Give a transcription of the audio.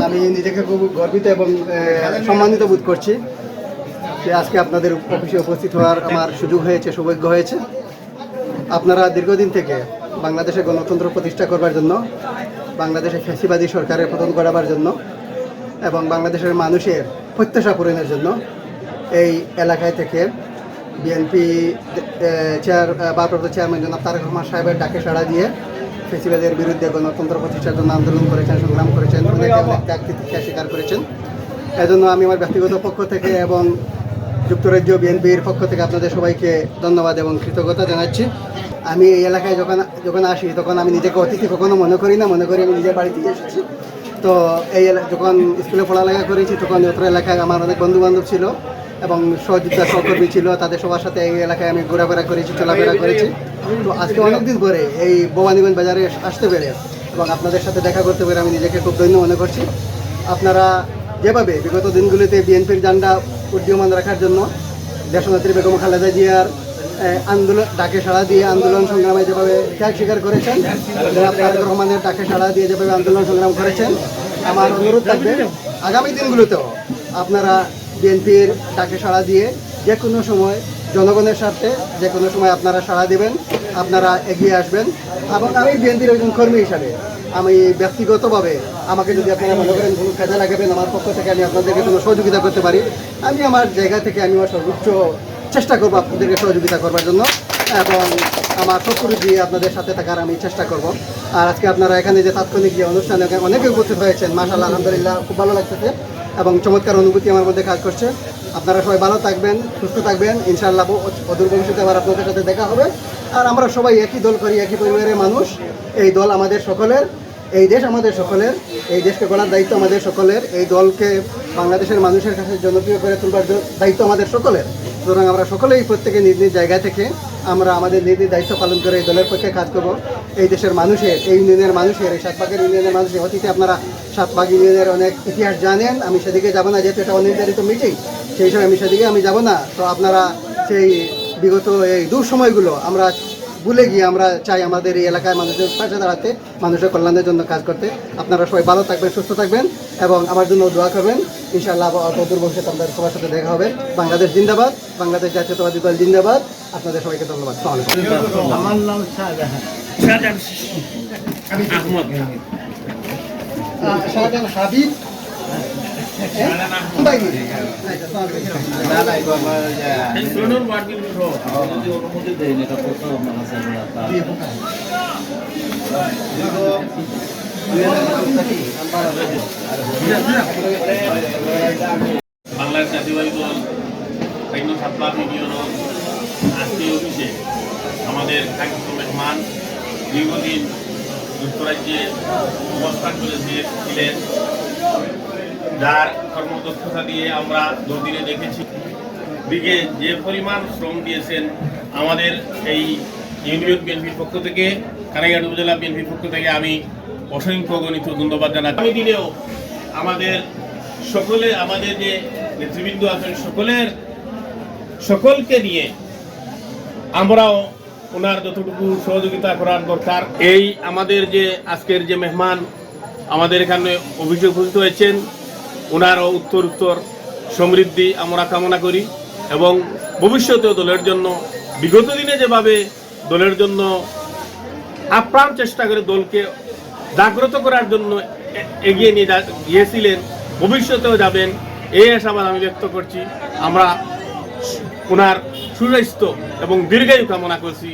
আমি নিজেকে খুব গর্বিত এবং সম্মানিত বোধ করছি যে আজকে আপনাদের অফিসে উপস্থিত হওয়ার আমার সুযোগ হয়েছে, সৌভাগ্য হয়েছে। আপনারা দীর্ঘদিন থেকে বাংলাদেশে গণতন্ত্র প্রতিষ্ঠা করবার জন্য, বাংলাদেশে ফ্যাসিবাদী সরকারের পতন ঘটাবার জন্য এবং বাংলাদেশের মানুষের প্রত্যাশা পূরণের জন্য এই এলাকায় থেকে বিএনপি ভারপ্রাপ্ত চেয়ারম্যান জনাব তারেক রহমান সাহেবের ডাকে সাড়া দিয়ে ফ্যাসিবাদের বিরুদ্ধে গণতন্ত্র প্রতিষ্ঠার জন্য আন্দোলন করেছেন, সংগ্রাম করেছেন, ত্যাগ তিতিক্ষা স্বীকার করেছেন। এজন্য আমি আমার ব্যক্তিগত পক্ষ থেকে এবং যুক্তরাজ্য বিএনপির পক্ষ থেকে আপনাদের সবাইকে ধন্যবাদ এবং কৃতজ্ঞতা জানাচ্ছি। আমি এই এলাকায় যখন আসি তখন আমি নিজেকে অতিথি কখনো মনে করি না, মনে করি আমি নিজের বাড়ি থেকে এসেছি। তো এই যখন স্কুলে পড়ালেখা করেছি তখন অত্র এলাকায় আমার অনেক বন্ধুবান্ধব ছিল এবং সহযোদ্ধা সহকর্মী ছিল, তাদের সবার সাথে এই এলাকায় আমি ঘোরাফেরা করেছি, চলাফেরা করেছি। তো আজকে অনেকদিন পরে এই ভবানীগঞ্জ বাজারে আসতে পেরে এবং আপনাদের সাথে দেখা করতে পেরে আমি নিজেকে খুব ধন্য মনে করছি। আপনারা যেভাবে বিগত দিনগুলিতে বিএনপির ঝান্ডা উড্ডীয়মান রাখার জন্য দেশনেত্রী বেগম খালেদা জিয়ার আন্দোলন ডাকে সাড়া দিয়ে আন্দোলন সংগ্রামে যেভাবে ত্যাগ স্বীকার করেছেন, তারেক রহমানের ডাকে সাড়া দিয়ে যেভাবে আন্দোলন সংগ্রাম করেছেন, আমার অনুরোধ থাকবে আগামী দিনগুলোতেও আপনারা বিএনপির ডাকে সাড়া দিয়ে যে কোনো সময় জনগণের স্বার্থে যে কোনো সময় আপনারা সাড়া দেবেন, আপনারা এগিয়ে আসবেন। এবং আমি বিএনপির একজন কর্মী হিসাবে আমি ব্যক্তিগতভাবে আমাকে যদি আপনারা মনে করেন কোনো কাজে লাগাবেন, আমার পক্ষ থেকে আমি আপনাদেরকে কোনো সহযোগিতা করতে পারি, আমি আমার জায়গা থেকে আমি আমার সর্বোচ্চ চেষ্টা করবো আপনাদেরকে সহযোগিতা করবার জন্য এবং আমার শত্রু দিয়ে আপনাদের সাথে থাকার আমি চেষ্টা করব। আর আজকে আপনারা এখানে যে তাৎক্ষণিক যে অনুষ্ঠানে অনেকে উপস্থিত হয়েছেন, মাশাআল্লাহ আলহামদুলিল্লাহ খুব ভালো লাগতেছে এবং চমৎকার অনুভূতি আমার মধ্যে কাজ করছে। আপনারা সবাই ভালো থাকবেন, সুস্থ থাকবেন, ইনশাআল্লাহ অদূর ভবিষ্যতে আবার আপনাদের সাথে দেখা হবে। আর আমরা সবাই একই দল করি, একই পরিবারের মানুষ। এই দল আমাদের সকলের, এই দেশ আমাদের সকলের, এই দেশকে গড়ার দায়িত্ব আমাদের সকলের, এই দলকে বাংলাদেশের মানুষের কাছে জনপ্রিয় করে তুলবার দায়িত্ব আমাদের সকলের। সুতরাং আমরা সকলেই প্রত্যেকে নিজ নিজ জায়গা থেকে আমরা আমাদের নিজ নিজ দায়িত্ব পালন করে এই দলের পক্ষে কাজ করব। এই দেশের মানুষের, এই ইউনিয়নের মানুষের, এই সাতবাগের ইউনিয়নের মানুষের, অতীতে আপনারা সাতবাগ ইউনিয়নের অনেক ইতিহাস জানেন, আমি সেদিকে যাব না, যেহেতু এটা অনির্ধারিত মিটিং, সেই সময় আমি সেদিকে যাব না। তো আপনারা সেই বিগত এই দূর সময়গুলো আমরা ভুলে গিয়ে আমরা চাই আমাদের এই এলাকায় মানুষের পাশে দাঁড়াতে, মানুষের কল্যাণের জন্য কাজ করতে। আপনারা সবাই ভালো থাকবেন, সুস্থ থাকবেন এবং আমার জন্য দোয়া করবেন। ইনশাআল্লাহ অদূর ভবিষ্যতে আপনাদের সবার সাথে দেখা হবে। বাংলাদেশ জিন্দাবাদ, বাংলাদেশ জাতীয়তাবাদী দল জিন্দাবাদ। আপনাদের সবাইকে ধন্যবাদ। আমার নাম শাহজাহান হাবিব। বাংলাদেশ জাতীয়তাবাদী দল সাতবাগ ইউনিয়ন আজকে অফিসে আমাদের একজন মেহমান দীর্ঘদিন যুক্তরাজ্যে অবস্থান করেছিলেন, যার কর্মদক্ষতা দিয়ে আমরা দুদিনে দেখেছি দিকে যে পরিমাণ শ্রম দিয়েছেন আমাদের এই ইউনিয়ন বিএনপির পক্ষ থেকে, কানাইঘাট উপজেলা বিএনপির পক্ষ থেকে আমি অসংখ্য গণিত ধন্যবাদ জানাই। আগামী দিনেও আমাদের সকলে, আমাদের যে নেতৃবৃন্দ আছেন সকলকে নিয়ে আমরাও ওনার যতটুকু সহযোগিতা করার দরকার। এই আমাদের যে আজকের যে মেহমান আমাদের এখানে অভিযোগ উপস্থিত হয়েছেন, ওনারও উত্তর সমৃদ্ধি আমরা কামনা করি এবং ভবিষ্যতেও দলের জন্য বিগত দিনে যেভাবে দলের জন্য আপ্রাণ চেষ্টা করে দলকে জাগ্রত করার জন্য এগিয়ে নিয়ে গিয়েছিলেন, ভবিষ্যতেও যাবেন এই আশাবাদ আমি ব্যক্ত করছি। আমরা ওনার সুস্বাস্থ্য এবং দীর্ঘায়ু কামনা করছি।